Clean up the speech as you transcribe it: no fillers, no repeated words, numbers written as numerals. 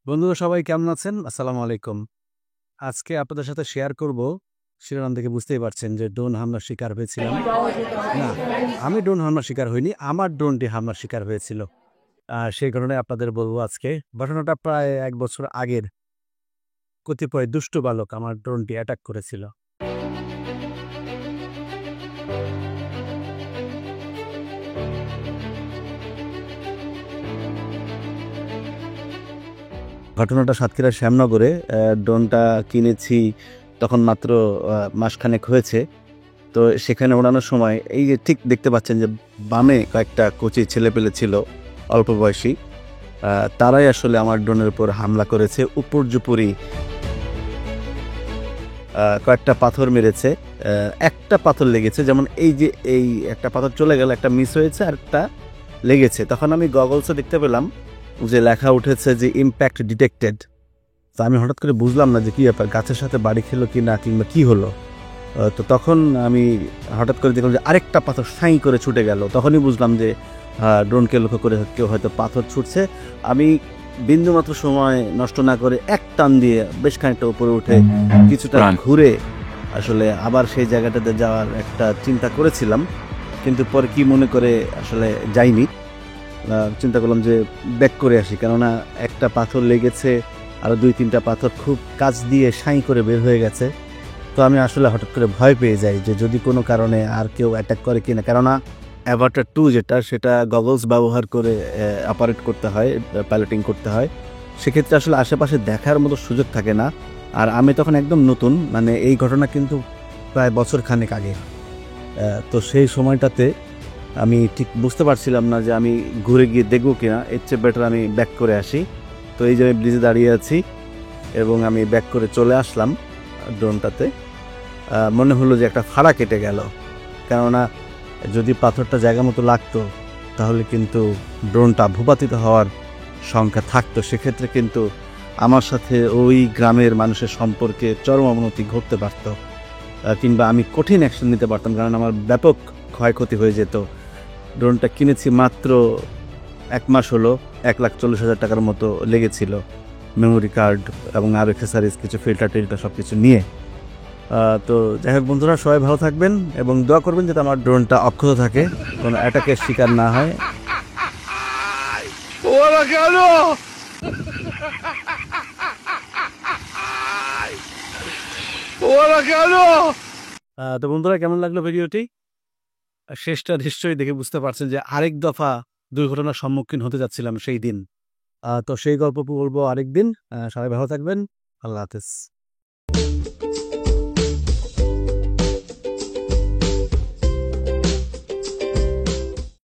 বন্ধুরা সবাই কেমন আছেন? আসসালামু আলাইকুম। আজকে আপনাদের সাথে শেয়ার করব, শিরোনাম দেখে বুঝতেই পারছেন যে ড্রোন হামলার শিকার হয়েছিলাম। না, আমি ড্রোন হামলার শিকার হইনি। আমার ড্রোনটি হামলার শিকার হয়েছিল। সেই ঘটনায় আপনাদের বলব আজকে। ঘটনাটা প্রায় ১ বছর আগের। কতিপয় দুষ্ট বালক আমার ড্রোনটি অ্যাটাক করেছিল। ঘটনাটা সাতক্ষীরার শ্যামনগরে। ড্রোনটা কিনেছি তখন মাত্র মাসখানেক হয়েছে। তো সেখানে ওড়ানোর সময় এই যে ঠিক দেখতে পাচ্ছেন যে বামে কয়েকটা কচি ছেলেপেলে ছিল অল্প বয়সী। তারাই আসলে আমার ড্রোনের উপর হামলা করেছে। উপর্যুপরি কয়েকটা পাথর মেরেছে। একটা পাথর লেগেছে, যেমন এই যে এই একটা পাথর চলে গেল, একটা মিস হয়েছে আর একটা লেগেছে। তখন আমি গগলসে দেখতে পেলাম যে লেখা উঠেছে যে ইমপ্যাক্ট ডিটেক্টেড। তো আমি হঠাৎ করে বুঝলাম না যে কী ব্যাপার, গাছের সাথে বাড়ি খেলো কি না, কিংবা কী হলো। তো তখন আমি হঠাৎ করে দেখলাম যে আরেকটা পাথর সাঁই করে ছুটে গেল। তখনই বুঝলাম যে ড্রোনকে লক্ষ্য করে কেউ হয়তো পাথর ছুটছে। আমি বিন্দুমাত্র সময় নষ্ট না করে এক টান দিয়ে বেশ খানিকটা উপরে উঠে কিছুটা ঘুরে আসলে আবার সেই জায়গাটাতে যাওয়ার একটা চিন্তা করেছিলাম, কিন্তু পরে কি মনে করে আসলে যাইনি। চিন্তা করলাম যে ব্যাক করে আসি, কেননা একটা পাথর লেগেছে, আরও ২-৩টা পাথর খুব কাছ দিয়ে সাঁই করে বের হয়ে গেছে। তো আমি আসলে হঠাৎ করে ভয় পেয়ে যাই যে যদি কোনো কারণে আর কেউ অ্যাটাক করে কিনা, কেননা অ্যাভাটার 2 যেটা, সেটা গগলস ব্যবহার করে অপারেট করতে হয়, পাইলটিং করতে হয়। সেক্ষেত্রে আসলে আশেপাশে দেখার মতো সুযোগ থাকে না। আর আমি তখন একদম নতুন, মানে এই ঘটনা কিন্তু প্রায় বছর খানেক আগে। তো সেই সময়টাতে আমি ঠিক বুঝতে পারছিলাম না যে আমি ঘুরে গিয়ে দেখবো কিনা। এর চেয়ে বেটার আমি ব্যাক করে আসি। তো এই যে আমি ব্রিজে দাঁড়িয়ে আছি এবং আমি ব্যাক করে চলে আসলাম ড্রোনটাতে। মনে হলো যে একটা ফাড়া কেটে গেল, কেননা যদি পাথরটা জায়গা মতো লাগতো তাহলে কিন্তু ড্রোনটা ভূপাতিত হওয়ার সংখ্যা থাকতো। সেক্ষেত্রে কিন্তু আমার সাথে ওই গ্রামের মানুষের সম্পর্কে চরম অবনতি ঘটতে পারত, কিংবা আমি কঠিন অ্যাকশন নিতে পারতাম, কারণ আমার ব্যাপক ক্ষয়ক্ষতি হয়ে যেত। ড্রোনটা কিনেছি মাত্র ১ মাস হলো, ১,৪০,০০০ টাকার মতো লেগেছিল, মেমোরি কার্ড এবং আরও অ্যাক্সেসরিজ, কিছু ফিল্টার টিল্টার সব কিছু নিয়ে। তো যাই হোক বন্ধুরা, সবাই ভালো থাকবেন এবং দোয়া করবেন যাতে আমার ড্রোনটা অক্ষত থাকে, কোনো অ্যাটাকের শিকার না হয়। তো বন্ধুরা, কেমন লাগলো ভিডিওটি? শেষটা নিশ্চয়ই দেখে বুঝতে পারছেন যে আরেক দফা দুর্ঘটনার সম্মুখীন হতে যাচ্ছিলাম সেই দিন। তো সেই গল্প বলবো আরেকদিন। সবাই ভালো থাকবেন। আল্লাহ হাফেজ।